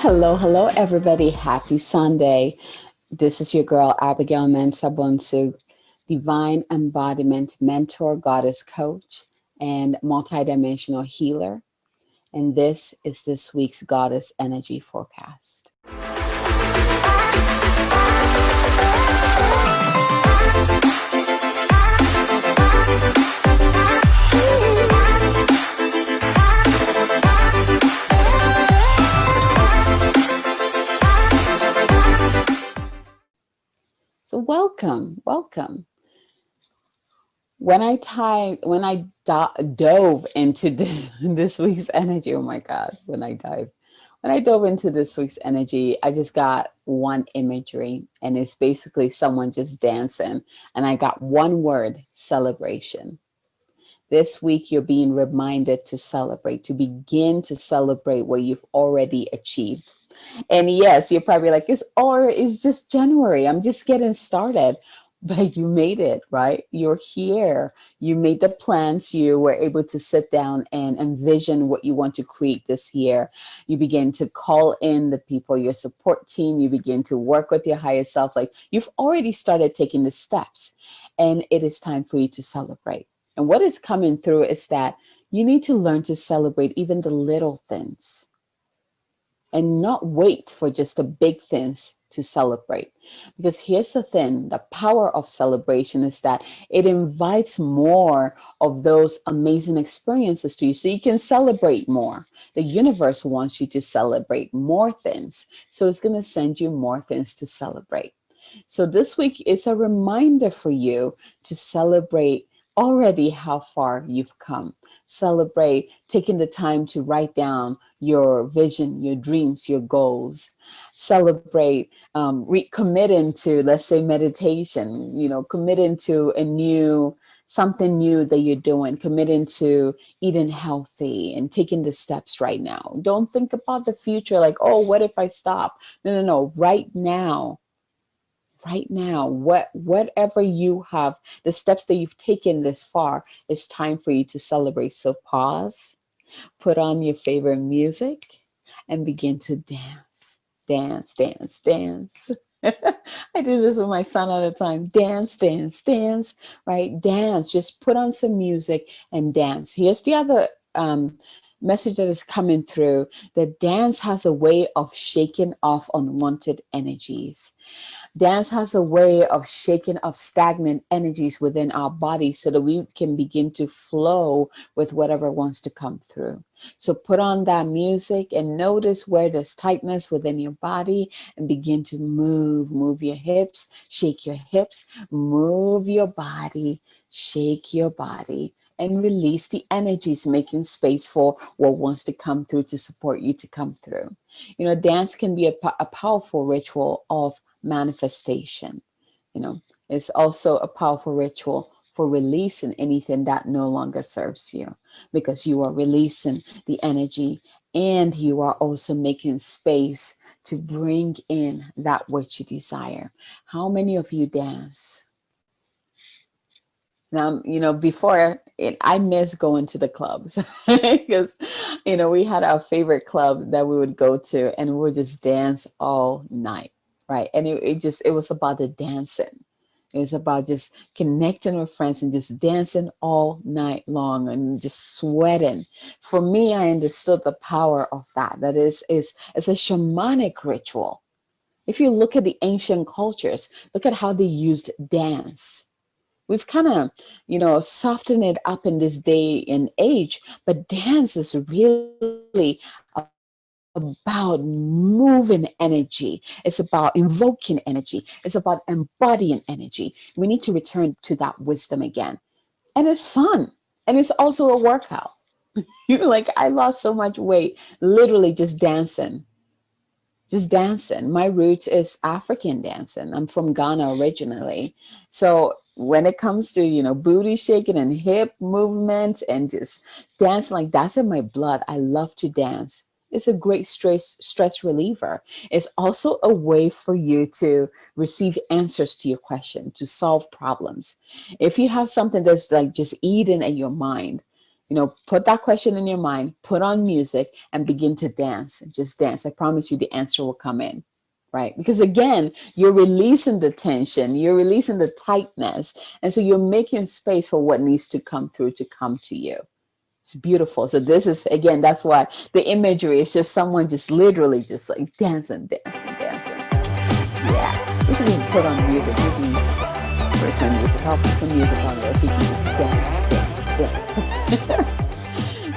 Hello, everybody. Happy Sunday. This is your girl, Abigail Mensah Bonsu, divine embodiment mentor, goddess coach, and multidimensional healer. And this is this week's Goddess Energy Forecast. So welcome. When I dove into this this week's energy, oh my God, when I dove into this week's energy, I just got one imagery, and it's basically someone just dancing, and I got one word: celebration. This week, you're being reminded to celebrate, to begin to celebrate what you've already achieved. And yes, you're probably like, it's just January. I'm just getting started. But you made it, right? You're here. You made the plans. You were able to sit down and envision what you want to create this year. You begin to call in the people, your support team. You begin to work with your higher self. Like you've already started taking the steps, and it is time for you to celebrate. And what is coming through is that you need to learn to celebrate even the little things and not wait for just the big things to celebrate. Because here's the thing: the power of celebration is that it invites more of those amazing experiences to you so you can celebrate more. The universe wants you to celebrate more things. So it's going to send you more things to celebrate. So this week is a reminder for you to celebrate already how far you've come. Celebrate taking the time to write down your vision, your dreams, your goals. Celebrate committing to, let's say, meditation, committing to something new that you're doing, committing to eating healthy and taking the steps right now. Don't think about the future like, oh, what if I stop? No. Right now, whatever you have, the steps that you've taken this far, it's time for you to celebrate. So pause, put on your favorite music, and begin to dance. I do this with my son all the time. Dance, right? Dance. Just put on some music and dance. Here's the other message that is coming through: that dance has a way of shaking off unwanted energies. Dance has a way of shaking off stagnant energies within our body so that we can begin to flow with whatever wants to come through. So put on that music and notice where there's tightness within your body and begin to move. Move your hips, shake your hips, move your body, shake your body. And release the energies, making space for what wants to come through to support you to come through. Dance can be a powerful ritual of manifestation. It's also a powerful ritual for releasing anything that no longer serves you, because you are releasing the energy and you are also making space to bring in that which you desire. How many of you dance? Now, before it, I miss going to the clubs because, we had our favorite club that we would go to, and we would just dance all night, right? And it was about the dancing. It was about just connecting with friends and just dancing all night long and just sweating. For me, I understood the power of that. That is it's a shamanic ritual. If you look at the ancient cultures, look at how they used dance. We've kind of, softened it up in this day and age, but dance is really about moving energy. It's about invoking energy. It's about embodying energy. We need to return to that wisdom again. And it's fun. And it's also a workout. You're like, I lost so much weight literally just dancing. Just dancing. My roots is African dancing. I'm from Ghana originally. So when it comes to, booty shaking and hip movements and just dancing, like that's in my blood. I love to dance. It's a great stress reliever. It's also a way for you to receive answers to your question, to solve problems. If you have something that's like just eating at your mind, Put that question in your mind, put on music, and begin to dance. Just dance. I promise you the answer will come in. Right? Because again, you're releasing the tension, you're releasing the tightness. And so you're making space for what needs to come through to come to you. It's beautiful. So this is, again, that's why the imagery is just someone just literally just like dancing, dancing, dancing. Yeah. We should even put on music. Maybe where's my music? I'll put some music on there so you can just dance, dance, dance.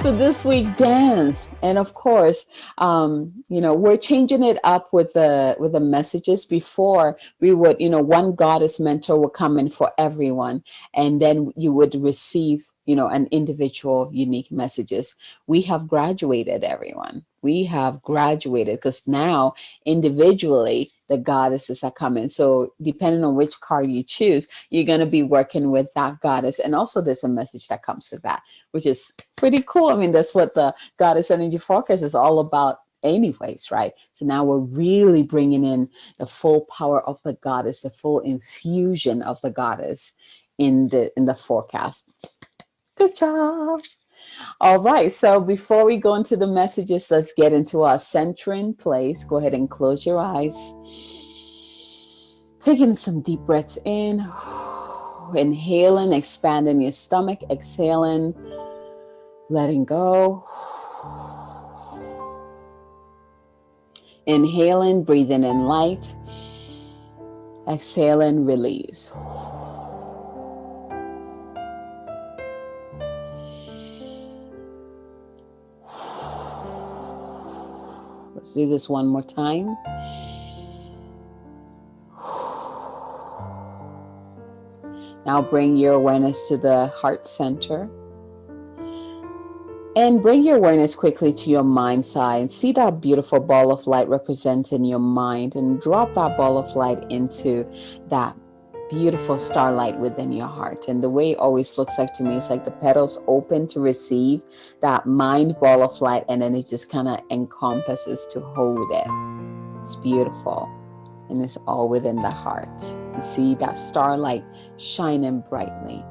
So this week, dance, and of course, we're changing it up with the messages. Before, we would, one goddess mentor would come in for everyone, and then you would receive, an individual unique messages. We have graduated, everyone. We have graduated because now individually the goddesses are coming. So depending on which card you choose, you're going to be working with that goddess, and also there's a message that comes with that, which is pretty cool. I mean, that's what the Goddess Energy Forecast is all about anyways, right? So now we're really bringing in the full power of the goddess, the full infusion of the goddess in the forecast. Good job. All right. So before we go into the messages, let's get into our centering place. Go ahead and close your eyes. Taking some deep breaths in, inhaling, expanding your stomach, exhaling, letting go. Inhaling, breathing in light. Exhaling, release. Let's do this one more time. Now bring your awareness to the heart center. And bring your awareness quickly to your mind side. See that beautiful ball of light representing your mind, and drop that ball of light into that beautiful starlight within your heart. And the way it always looks like to me is like the petals open to receive that mind ball of light, and then it just kind of encompasses to hold it. It's beautiful. And it's all within the heart. You see that starlight shining brightly.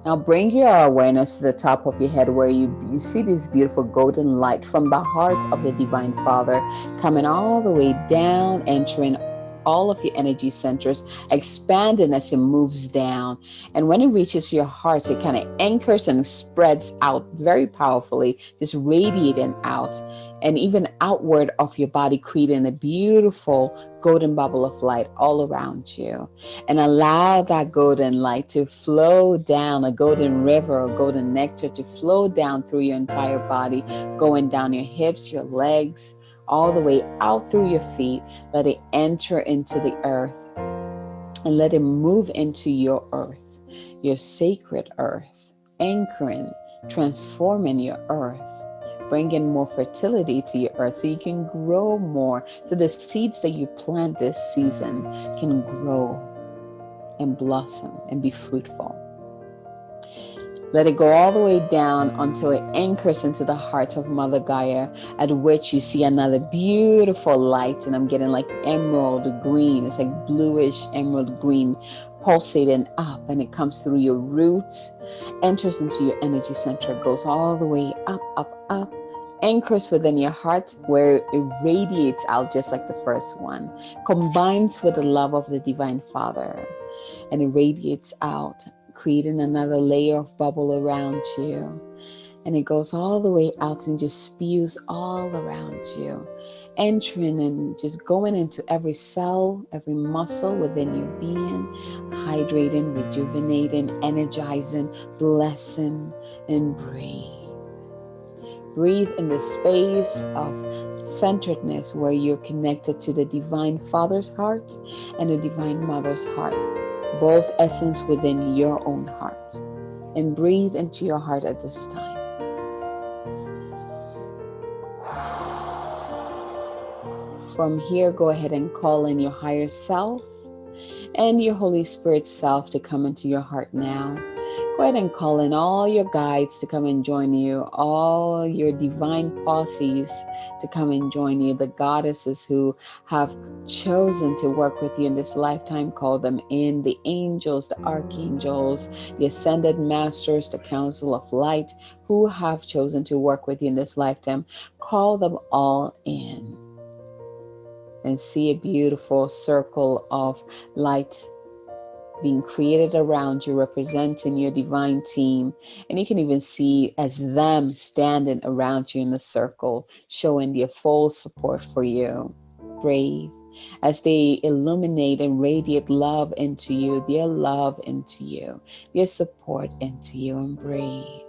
Now bring your awareness to the top of your head, where you see this beautiful golden light from the heart of the Divine Father coming all the way down, entering all of your energy centers, expanding as it moves down. And when it reaches your heart, it kind of anchors and spreads out very powerfully, just radiating out and even outward of your body, creating a beautiful golden bubble of light all around you. And allow that golden light to flow down, a golden river or golden nectar to flow down through your entire body, going down your hips, your legs, all the way out through your feet. Let it enter into the earth and let it move into your earth, your sacred earth, anchoring, transforming your earth, bringing more fertility to your earth so you can grow more, so the seeds that you plant this season can grow and blossom and be fruitful. Let it go all the way down until it anchors into the heart of Mother Gaia, at which you see another beautiful light, and I'm getting like emerald green. It's like bluish emerald green pulsating up, and it comes through your roots, enters into your energy center, goes all the way up, up, up, anchors within your heart, where it radiates out just like the first one, combines with the love of the Divine Father, and it radiates out, creating another layer of bubble around you. And it goes all the way out and just spews all around you, entering and just going into every cell, every muscle within your being, hydrating, rejuvenating, energizing, blessing, and breathe. Breathe in the space of centeredness, where you're connected to the Divine Father's heart and the Divine Mother's heart, both essence within your own heart. And breathe into your heart at this time. From here, go ahead and call in your higher self and your Holy Spirit self to come into your heart now. Go Go ahead and call in all your guides to come and join you, all your divine posses to come and join you, the goddesses who have chosen to work with you in this lifetime. Call them in, the angels, the archangels, the ascended masters, the council of light who have chosen to work with you in this lifetime. Call them all in and see a beautiful circle of light being created around you, representing your divine team. And you can even see as them standing around you in the circle, showing their full support for you. Brave. As they illuminate and radiate love into you, their love into you, their support into you, and brave.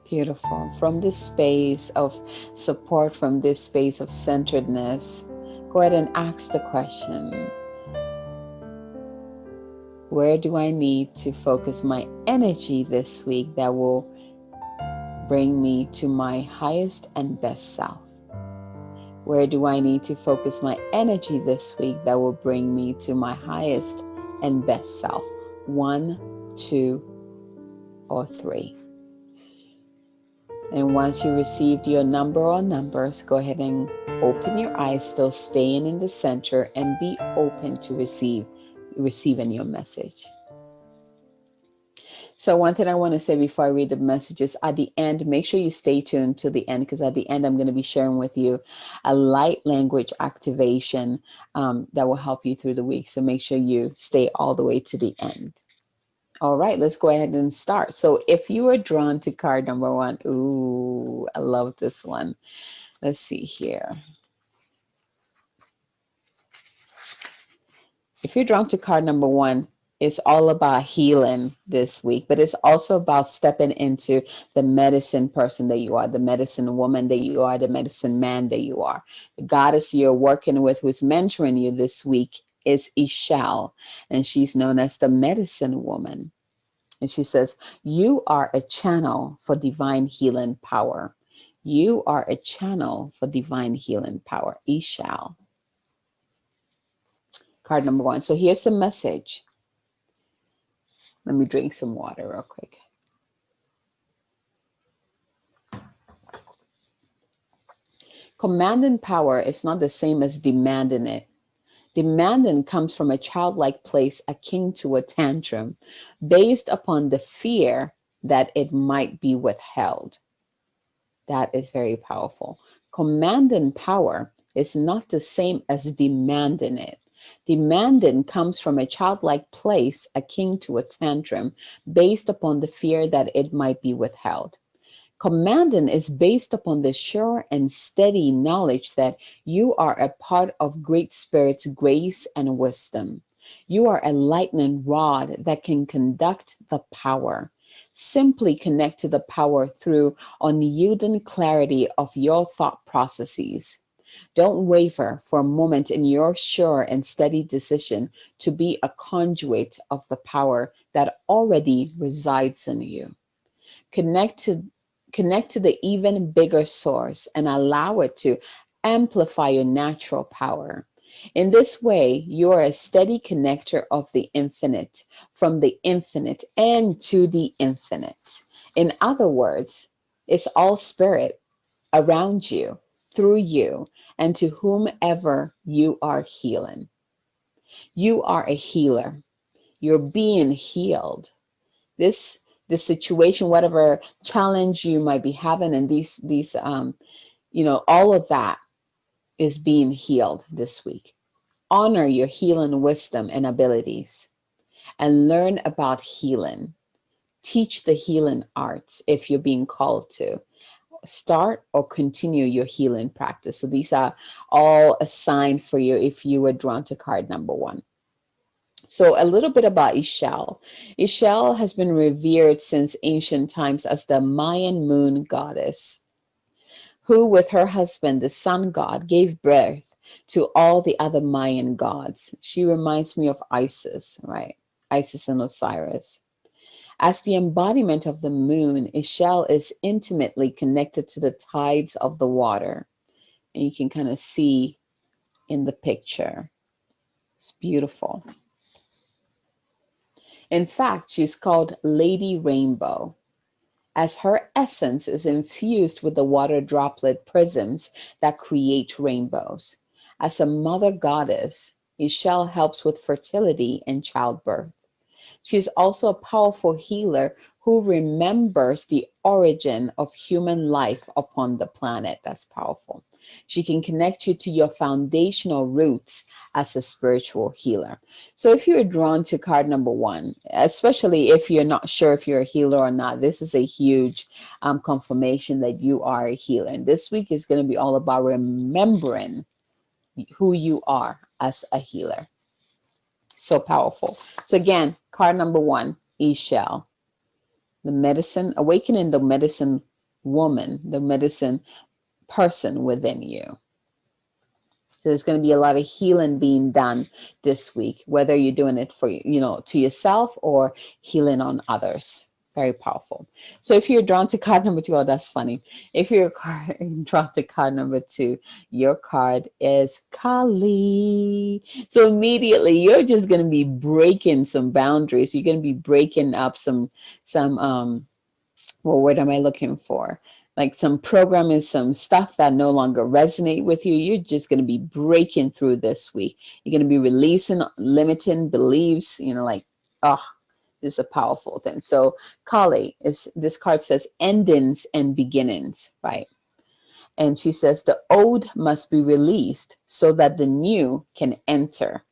Beautiful. From this space of support, from this space of centeredness, go ahead and ask the question, where do I need to focus my energy this week that will bring me to my highest and best self? Where do I need to focus my energy this week that will bring me to my highest and best self? 1, 2, or 3. And once you received your number or numbers, go ahead and open your eyes, still staying in the center, and be open to receiving your message. So one thing I want to say before I read the messages, at the end, make sure you stay tuned to the end, because at the end, I'm going to be sharing with you a light language activation that will help you through the week. So make sure you stay all the way to the end. All right, let's go ahead and start. So if you are drawn to card number 1, ooh, I love this one. Let's see here. If you're drawn to card number 1, it's all about healing this week, but it's also about stepping into the medicine person that you are, the medicine woman that you are, the medicine man that you are. The goddess you're working with who's mentoring you this week is Ishal, and she's known as the medicine woman. And she says, you are a channel for divine healing power. You are a channel for divine healing power. Ishal. Card number 1. So here's the message. Let me drink some water real quick. Commanding power is not the same as demanding it. Demanding comes from a childlike place akin to a tantrum, based upon the fear that it might be withheld. That is very powerful. Commanding power is not the same as demanding it. Demanding comes from a childlike place akin to a tantrum, based upon the fear that it might be withheld. Commanding is based upon the sure and steady knowledge that you are a part of Great Spirit's grace and wisdom. You are a lightning rod that can conduct the power. Simply connect to the power through unyielding clarity of your thought processes. Don't waver for a moment in your sure and steady decision to be a conduit of the power that already resides in you. Connect to Connect to the even bigger source and allow it to amplify your natural power. In this way, you are a steady connector of the infinite, from the infinite and to the infinite. In other words, it's all spirit around you, through you, and to whomever you are healing. You are a healer. You're being healed. This situation, whatever challenge you might be having, and these all of that is being healed this week. Honor your healing wisdom and abilities, and learn about healing. Teach the healing arts if you're being called to. Start or continue your healing practice. So these are all assigned for you if you were drawn to card number 1. So a little bit about Ishal. Ishal has been revered since ancient times as the Mayan moon goddess, who with her husband, the sun god, gave birth to all the other Mayan gods. She reminds me of Isis, right? Isis and Osiris. As the embodiment of the moon, Ishal is intimately connected to the tides of the water. And you can kind of see in the picture. It's beautiful. In fact, she's called Lady Rainbow, as her essence is infused with the water droplet prisms that create rainbows. As a mother goddess, Ishel helps with fertility and childbirth. She is also a powerful healer who remembers the origin of human life upon the planet. That's powerful. She can connect you to your foundational roots as a spiritual healer. So, if you're drawn to card number one, especially if you're not sure if you're a healer or not, this is a huge confirmation that you are a healer. And this week is going to be all about remembering who you are as a healer. So powerful. So again, card number one, Ishel, the medicine, awakening the medicine woman, the medicine person within you. So there's going to be a lot of healing being done this week, whether you're doing it for, to yourself or healing on others. Very powerful. So if you're drawn to card number two, oh, that's funny. If you're drawn to card number two, your card is Kali. So immediately you're just going to be breaking some boundaries. You're going to be breaking up some what word am I looking for? Like some programming, some stuff that no longer resonate with you. You're just going to be breaking through this week. You're going to be releasing limiting beliefs, like, oh, this is a powerful thing. So Kali is, this card says endings and beginnings, right? And she says the old must be released so that the new can enter.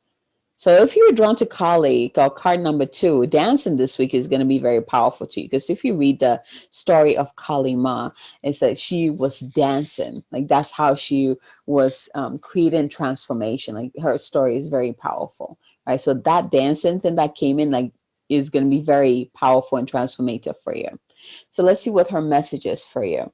So if you're drawn to Kali, card number two, dancing this week is going to be very powerful to you. Because if you read the story of Kali Ma, it's that she was dancing. Like that's how she was creating transformation. Like her story is very powerful, right? So that dancing thing that came in, like, is going to be very powerful and transformative for you. So let's see what her message is for you.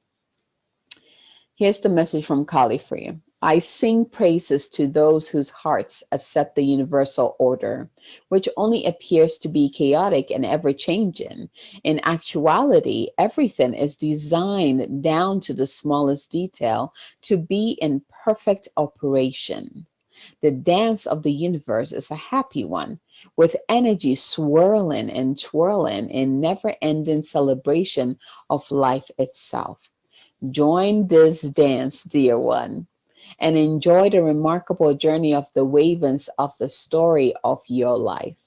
Here's the message from Kali for you. I sing praises to those whose hearts accept the universal order, which only appears to be chaotic and ever changing. In actuality, everything is designed down to the smallest detail to be in perfect operation. The dance of the universe is a happy one, with energy swirling and twirling in never ending celebration of life itself. Join this dance, dear one, and enjoy the remarkable journey of the waves of the story of your life.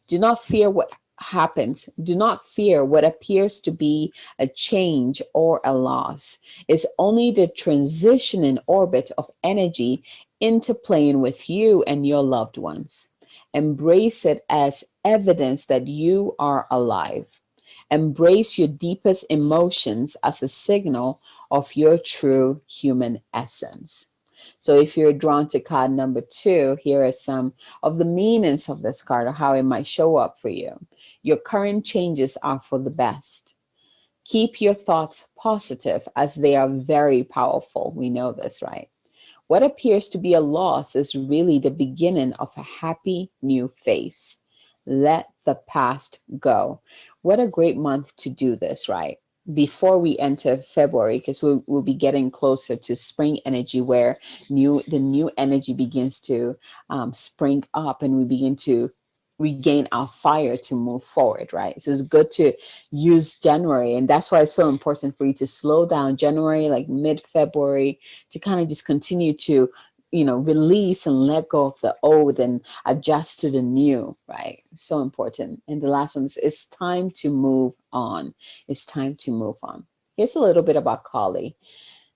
Do not fear what happens. Do not fear what appears to be a change or a loss. It's only the transition in orbit of energy interplaying with you and your loved ones. Embrace it as evidence that you are alive. Embrace your deepest emotions as a signal of your true human essence. So if you're drawn to card number two, here are some of the meanings of this card or how it might show up for you. Your current changes are for the best. Keep your thoughts positive as they are very powerful. We know this, right? What appears to be a loss is really the beginning of a happy new phase. Let the past go. What a great month to do this, right? Before we enter February, because we'll be getting closer to spring energy, where the new energy begins to spring up, and we begin to regain our fire to move forward, right? So it's good to use January, and that's why it's so important for you to slow down January, like mid-February, to kind of just continue to release and let go of the old and adjust to the new, right? So important. And the last one is, it's time to move on. It's time to move on. Here's a little bit about Kali.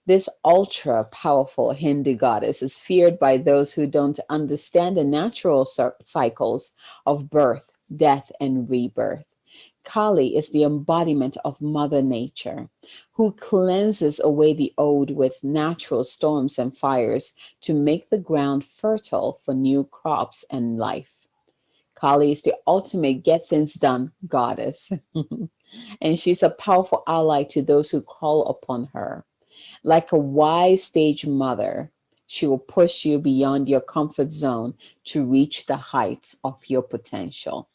This ultra powerful Hindu goddess is feared by those who don't understand the natural cycles of birth, death, and rebirth. Kali is the embodiment of Mother Nature, who cleanses away the old with natural storms and fires to make the ground fertile for new crops and life. Kali is the ultimate get things done goddess, and she's a powerful ally to those who call upon her. Like a wise stage mother, she will push you beyond your comfort zone to reach the heights of your potential.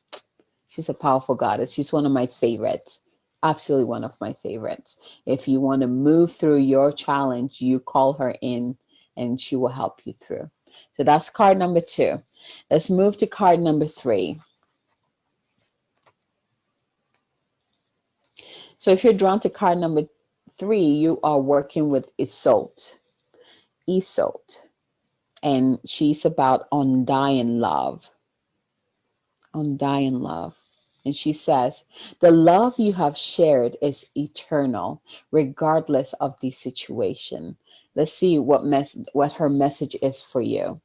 She's a powerful goddess. She's one of my favorites. Absolutely one of my favorites. If you want to move through your challenge, you call her in and she will help you through. So that's card number two. Let's move to card number three. So if you're drawn to card number three, you are working with Isolt. Isolt. And she's about undying love. Undying love. And she says, the love you have shared is eternal, regardless of the situation. Let's see what her message is for you.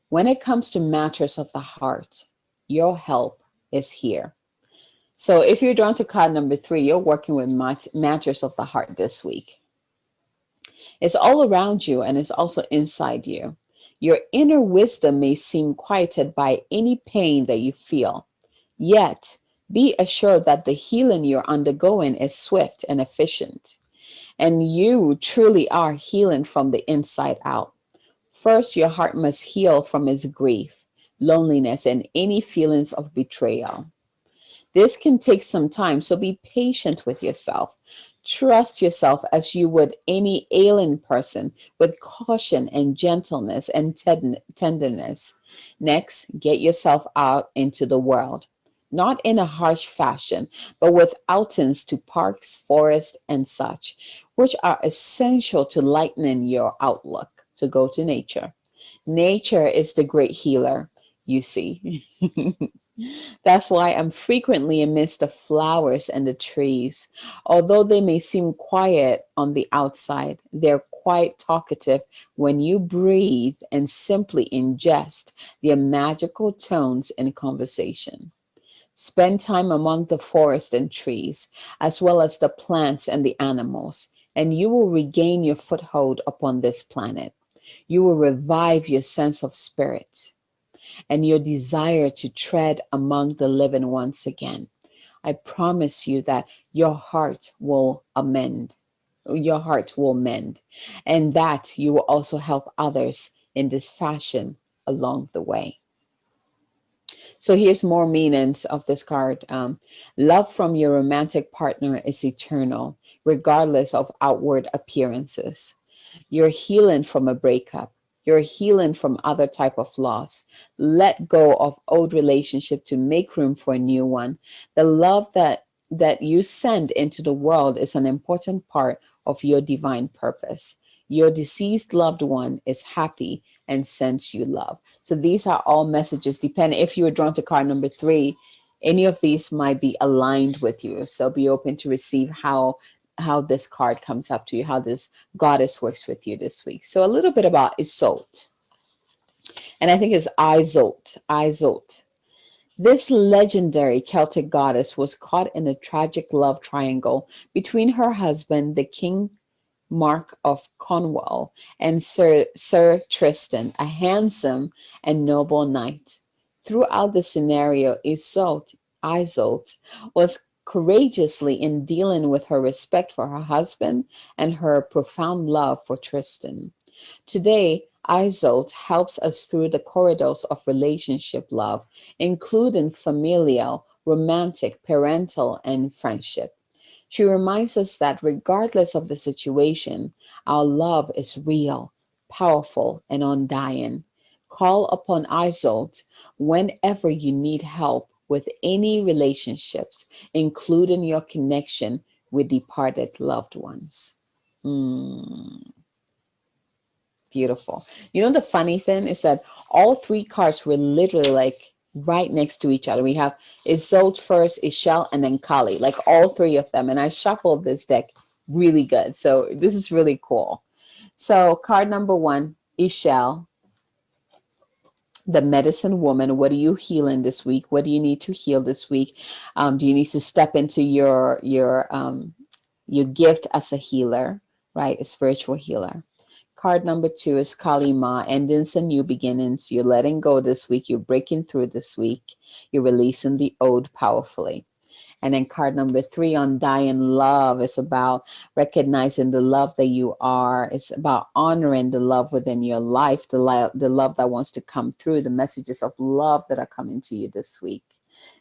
When it comes to matters of the heart, your help is here. So if you're drawn to card number three, you're working with matters of the heart this week. It's all around you and it's also inside you. Your inner wisdom may seem quieted by any pain that you feel. Yet, be assured that the healing you're undergoing is swift and efficient. And you truly are healing from the inside out. First, your heart must heal from its grief, loneliness, and any feelings of betrayal. This can take some time, so be patient with yourself. Trust yourself as you would any ailing person with caution and gentleness and tenderness. Next, get yourself out into the world, not in a harsh fashion, but with outings to parks, forests, and such, which are essential to lightening your outlook. So go to nature. Nature is the great healer, you see. That's why I'm frequently amidst the flowers and the trees. Although they may seem quiet on the outside, they're quite talkative when you breathe and simply ingest their magical tones in conversation. Spend time among the forest and trees, as well as the plants and the animals, and you will regain your foothold upon this planet. You will revive your sense of spirit and your desire to tread among the living once again. I promise you that your heart will amend, your heart will mend, and that you will also help others in this fashion along the way. So here's more meanings of this card. Love from your romantic partner is eternal, regardless of outward appearances. You're healing from a breakup. You're healing from other type of loss. Let go of old relationship to make room for a new one. The love that you send into the world is an important part of your divine purpose. Your deceased loved one is happy and sends you love. So these are all messages. Depending if you were drawn to card number three, any of these might be aligned with you. So be open to receive how this card comes up to you, how this goddess works with you this week. So a little bit about Isolt, and I think it's Isolt. Isolt. This legendary Celtic goddess was caught in a tragic love triangle between her husband, the King Mark of Cornwall, and Sir Tristan, a handsome and noble knight. Throughout the scenario, Isolt was courageously in dealing with her respect for her husband and her profound love for Tristan. Today, Isolt helps us through the corridors of relationship love, including familial, romantic, parental, and friendship. She reminds us that regardless of the situation, our love is real, powerful, and undying. Call upon Isolt whenever you need help with any relationships, including your connection with departed loved ones. Mm, beautiful. You know, the funny thing is that all three cards were literally like right next to each other. We have Isolde first, Ishel, and then Kali, like all three of them. And I shuffled this deck really good. So this is really cool. So card number one, Ishel, the medicine woman. What are you healing this week? What do you need to heal this week? Do you need to step into your gift as a healer, right? A spiritual healer. Card number two is Kali Ma, endings and new beginnings. You're letting go this week. You're breaking through this week. You're releasing the old powerfully. And then card number three, undying love, is about recognizing the love that you are. It's about honoring the love within your life, the love that wants to come through, the messages of love that are coming to you this week.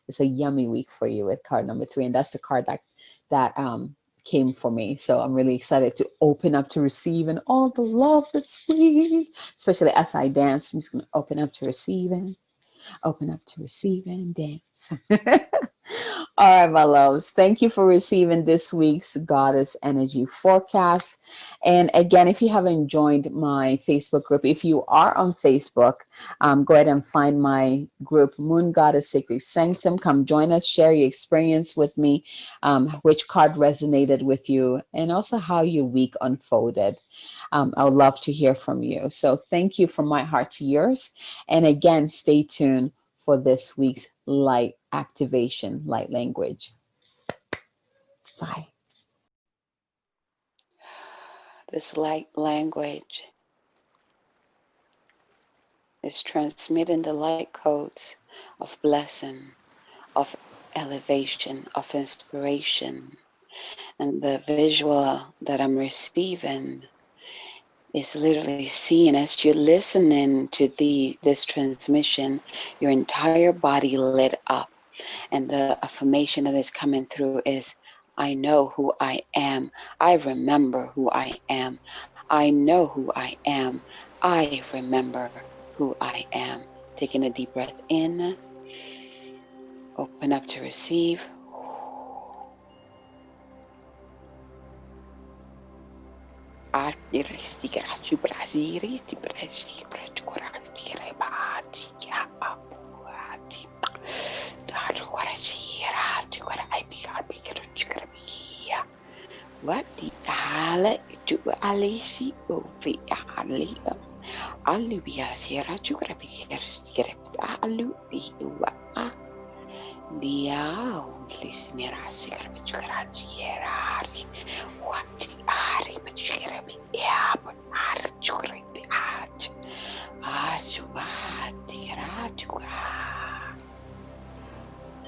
It's a yummy week for you with card number three. And that's the card that came for me. So I'm really excited to open up to receiving all the love this week, especially as I dance. I'm just going to open up to receiving and dance. All right, my loves. Thank you for receiving this week's Goddess Energy Forecast. And again, if you haven't joined my Facebook group, if you are on Facebook, go ahead and find my group, Moon Goddess Sacred Sanctum. Come join us, share your experience with me, which card resonated with you, and also how your week unfolded. I would love to hear from you. So thank you from my heart to yours. And again, stay tuned for this week's light activation, light language. Bye. This light language is transmitting the light codes of blessing, of elevation, of inspiration. And the visual that I'm receiving is literally seeing as you're listening to this transmission, your entire body lit up. And the affirmation that is coming through is, I know who I am. I remember who I am. I know who I am. I remember who I am. Taking a deep breath in, open up to receive. What the ala to alisi ovi ali alubia sierra chukrapikers alubi wa Liao lismira sikrapikaraji yerari what ari pachirabi ya but ar chukrabi at asubati rajuka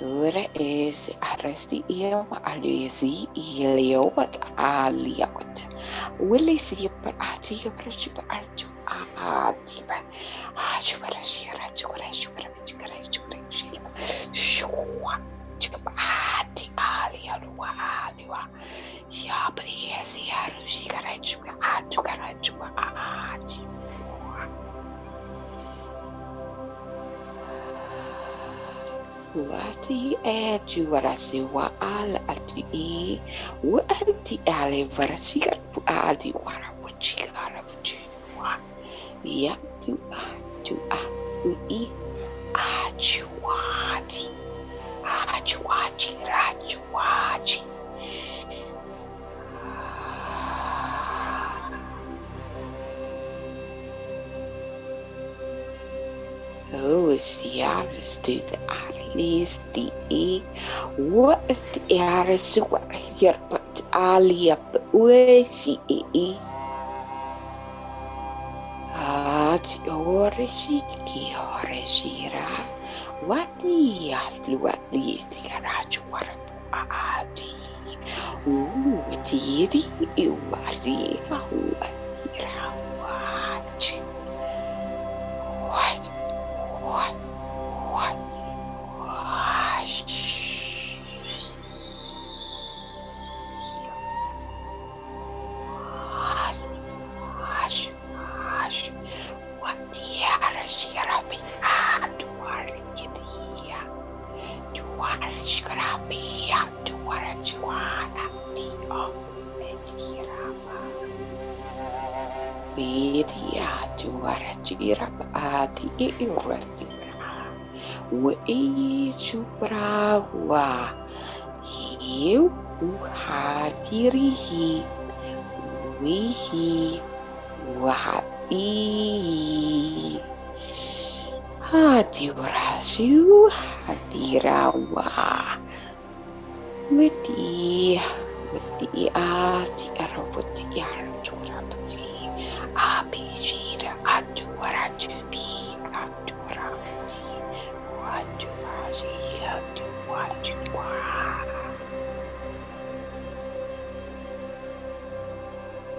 Ora is arresti io alisi ilio what aliot Willie see per ati per chupa arju ajiba ajubara shira chukara shukara chukara chukara shua chupa ati aliwa aliwa ya priesi arusi kara chupa aji Wati juarasi wa al ati wati ale varasiga adi wara wachigara wa ya tu ui ajuati rajuachi Oh, is the Yaris to the at least the E? What is the Yaris what here but Ali up the she E? At Orishiki Orishira. What the Yaslu at the Tigarachwar Adi? Ooh, Tiri, you are the watch. What? You hadirihi wihi wahabi hadirasu hadirawa witi ati arabuti arjurabati abishira aduratubi adurabati wadurasi aduwajwa.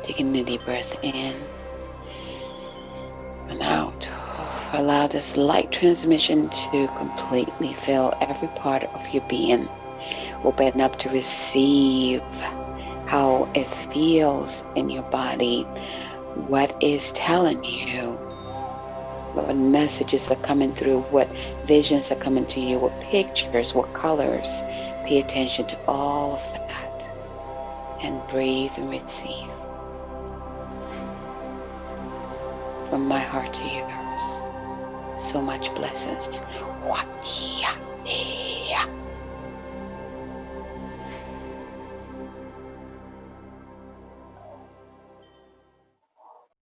Taking a deep breath in and out. Allow this light transmission to completely fill every part of your being. Open up to receive how it feels in your body, what is telling you, what messages are coming through, what visions are coming to you, what pictures, what colors. Pay attention to all of that and breathe and receive from my heart to yours. So much blessings.